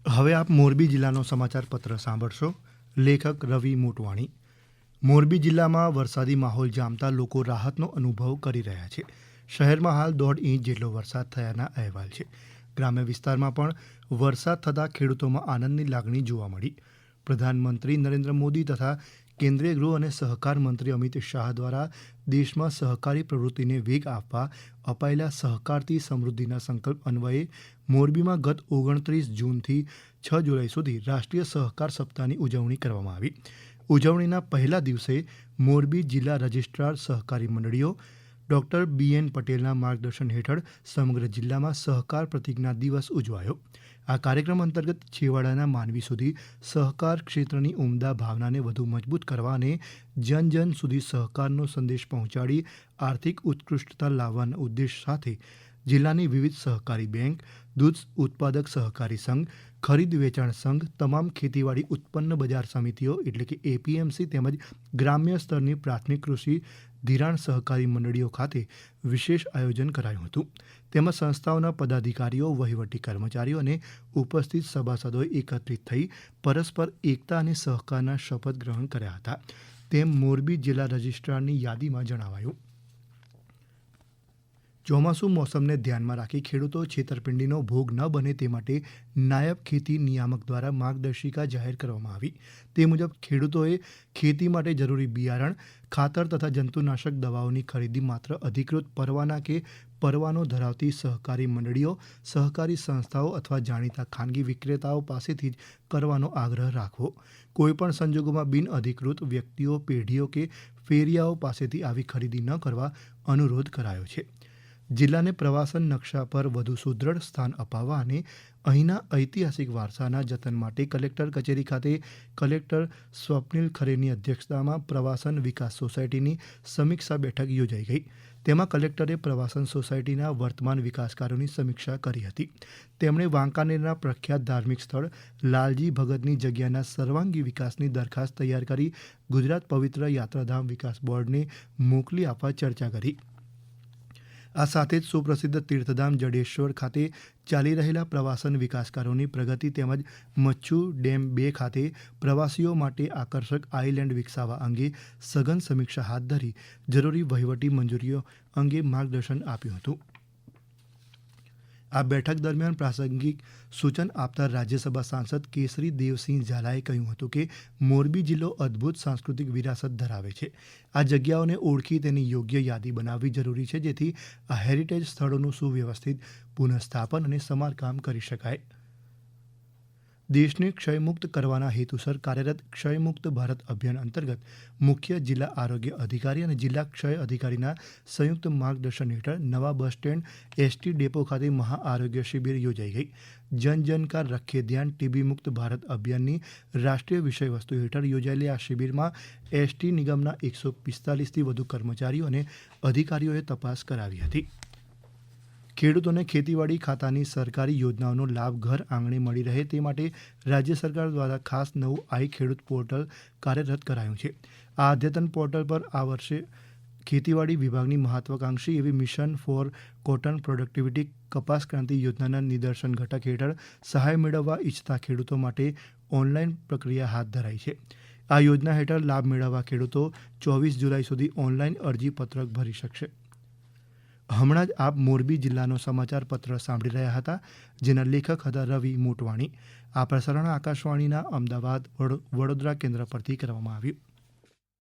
હવે આપ મોરબી જિલ્લાનો સમાચાર પત્ર સાંભળશો. લેખક રવિ મોટવાણી. મોરબી જિલ્લામાં વરસાદી માહોલ જામતા લોકો રાહતનો અનુભવ કરી રહ્યા છે. શહેરમાં હાલ 1.5 ઇંચ જેટલો વરસાદ થયાના અહેવાલ છે. ગ્રામ્ય વિસ્તારમાં પણ વરસાદ થતાં ખેડૂતોમાં આનંદની લાગણી જોવા મળી. પ્રધાનમંત્રી નરેન્દ્ર મોદી તથા કેન્દ્રીય ગૃહ અને સહકાર મંત્રી અમિત શાહ દ્વારા દેશમાં સહકારી પ્રવૃત્તિને વેગ આપવા અપાયેલા સહકારથી સમૃદ્ધિના સંકલ્પ અન્વયે મોરબીમાં ગત 29 જૂનથી 6 જુલાઈ સુધી રાષ્ટ્રીય સહકાર સપ્તાહની ઉજવણી કરવામાં આવી. ઉજવણીના પહેલા દિવસે મોરબી જિલ્લા રજિસ્ટ્રાર સહકારી મંડળીઓ ડૉક્ટર BN પટેલના માર્ગદર્શન હેઠળ સમગ્ર જિલ્લામાં સહકાર પ્રતિજ્ઞા દિવસ ઉજવાયો. આ કાર્યક્રમ અંતર્ગત છેવાડાના માનવી સુધી સહકાર ક્ષેત્રની ઉમદા ભાવનાને વધુ મજબૂત કરવા અને જન જન સુધી સહકારનો સંદેશ પહોંચાડી આર્થિક ઉત્કૃષ્ટતા લાવવાના ઉદ્દેશ સાથે જિલ્લાની વિવિધ સહકારી બેંક, દૂધ ઉત્પાદક સહકારી સંઘ, ખરીદ વેચાણ સંઘ, તમામ ખેતીવાડી ઉત્પન્ન બજાર સમિતિઓ એટલે કે APMC તેમજ ગ્રામ્ય સ્તરની પ્રાથમિક કૃષિ ધિરાણ સહકારી મંડળીઓ ખાતે વિશેષ આયોજન કરાયું હતું. તેમાં સંસ્થાઓના પદાધિકારીઓ, વહીવટી કર્મચારીઓ અને ઉપસ્થિત સભાસદોએ એકત્રિત થઈ પરસ્પર એકતા અને સહકારના શપથ ગ્રહણ કર્યા હતા. તેમ મોરબી જિલ્લા રજિસ્ટ્રારની યાદીમાં જણાવાયું. ચોમાસુ મોસમને ધ્યાનમાં રાખી ખેડૂતો છેતરપિંડીનો ભોગ ન બને તે માટે નાયબ ખેતી નિયામક દ્વારા માર્ગદર્શિકા જાહેર કરવામાં આવી. તે મુજબ ખેડૂતોએ ખેતી માટે જરૂરી બિયારણ, ખાતર તથા જંતુનાશક દવાઓની ખરીદી માત્ર અધિકૃત પરવાના કે પરવાનો ધરાવતી સહકારી મંડળીઓ, સહકારી સંસ્થાઓ અથવા જાણીતા ખાનગી વિક્રેતાઓ પાસેથી જ કરવાનો આગ્રહ રાખવો. કોઈપણ સંજોગોમાં બિનઅધિકૃત વ્યક્તિઓ, પેઢીઓ કે ફેરિયાઓ પાસેથી આવી ખરીદી ન કરવા અનુરોધ કરાયો છે. જિલ્લાને પ્રવાસન નકશા પર વધુ સુદૃઢ સ્થાન અપાવવા અને અહીંના ઐતિહાસિક વારસાના જતન માટે કલેક્ટર કચેરી ખાતે કલેક્ટર સ્વપ્નિલ ખરેની અધ્યક્ષતામાં પ્રવાસન વિકાસ સોસાયટીની સમીક્ષા બેઠક યોજાઈ ગઈ. તેમાં કલેક્ટરે પ્રવાસન સોસાયટીના વર્તમાન વિકાસ કાર્યોની સમીક્ષા કરી હતી. તેમણે વાંકાનેરના પ્રખ્યાત ધાર્મિક સ્થળ લાલજી ભગતની જગ્યાના સર્વાંગી વિકાસની દરખાસ્ત તૈયાર કરી ગુજરાત પવિત્ર યાત્રાધામ વિકાસ બોર્ડને મોકલી આપવા ચર્ચા કરી. આ સાથે જ સુપ્રસિદ્ધ તીર્થધામ જડેશ્વર ખાતે ચાલી રહેલા પ્રવાસન વિકાસ કાર્યોની પ્રગતિ તેમજ મચ્છુ ડેમ 2 ખાતે પ્રવાસીઓ માટે આકર્ષક આઇલેન્ડ વિકસાવવા અંગે સઘન સમીક્ષા હાથ ધરી જરૂરી વહીવટી મંજૂરીઓ અંગે માર્ગદર્શન આપ્યું હતું. આ બેઠક દરમિયાન પ્રાસંગિક સૂચન આપતા રાજ્યસભા સાંસદ કેસરી દેવસિંહ ઝાલાએ કહ્યું હતું કે મોરબી જિલ્લો અદ્ભુત સાંસ્કૃતિક વિરાસત ધરાવે છે. આ જગ્યાઓને ઓળખી તેની યોગ્ય યાદી બનાવવી જરૂરી છે જેથી આ હેરિટેજ સ્થળોનું સુવ્યવસ્થિત પુનઃસ્થાપન અને સમારકામ કરી શકાય. દેશને ક્ષયમુક્ત કરવાના હેતુસર કાર્યરત ક્ષયમુક્ત ભારત અભિયાન અંતર્ગત મુખ્ય જિલ્લા આરોગ્ય અધિકારી અને જિલ્લા ક્ષય અધિકારીના સંયુક્ત માર્ગદર્શન હેઠળ નવા બસ સ્ટેન્ડ ST ડેપો ખાતે મહાઆરોગ્ય શિબિર યોજાઈ ગઈ. જન જન કા રખે ધ્યાન ટીબી મુક્ત ભારત અભિયાનની રાષ્ટ્રીય વિષયવસ્તુ હેઠળ યોજાયેલી આ શિબિરમાં ST નિગમના 145થી વધુ કર્મચારીઓ અને અધિકારીઓએ તપાસ કરાવી હતી. ખેડૂતોને ખેતીવાડી ખાતાની સરકારી યોજનાઓનો લાભ ઘર આંગણે મળી રહે તે માટે રાજ્ય સરકાર દ્વારા ખાસ નવું આઈ ખેડૂત પોર્ટલ કાર્યરત કરાયું છે. આ અદ્યતન પોર્ટલ પર આ વર્ષે ખેતીવાડી વિભાગની મહત્વાકાંક્ષી એવી મિશન ફોર કોટન પ્રોડક્ટિવિટી કપાસ ક્રાંતિ યોજનાના નિદર્શન ઘટક હેઠળ સહાય મેળવવા ઈચ્છતા ખેડૂતો માટે ઓનલાઈન પ્રક્રિયા હાથ ધરાઈ છે. આ યોજના હેઠળ લાભ મેળવવા ખેડૂતો 24 જુલાઈ સુધી ઓનલાઈન અરજી પત્રક ભરી શકશે. હમણાં જ આપ મોરબી જિલ્લાનો સમાચાર પત્ર સાંભળી રહ્યા હતા, જેના લેખક હતા રવિ મોટવાણી. આ પ્રસારણ આકાશવાણીના અમદાવાદ વડોદરા કેન્દ્ર પરથી કરવામાં આવ્યું.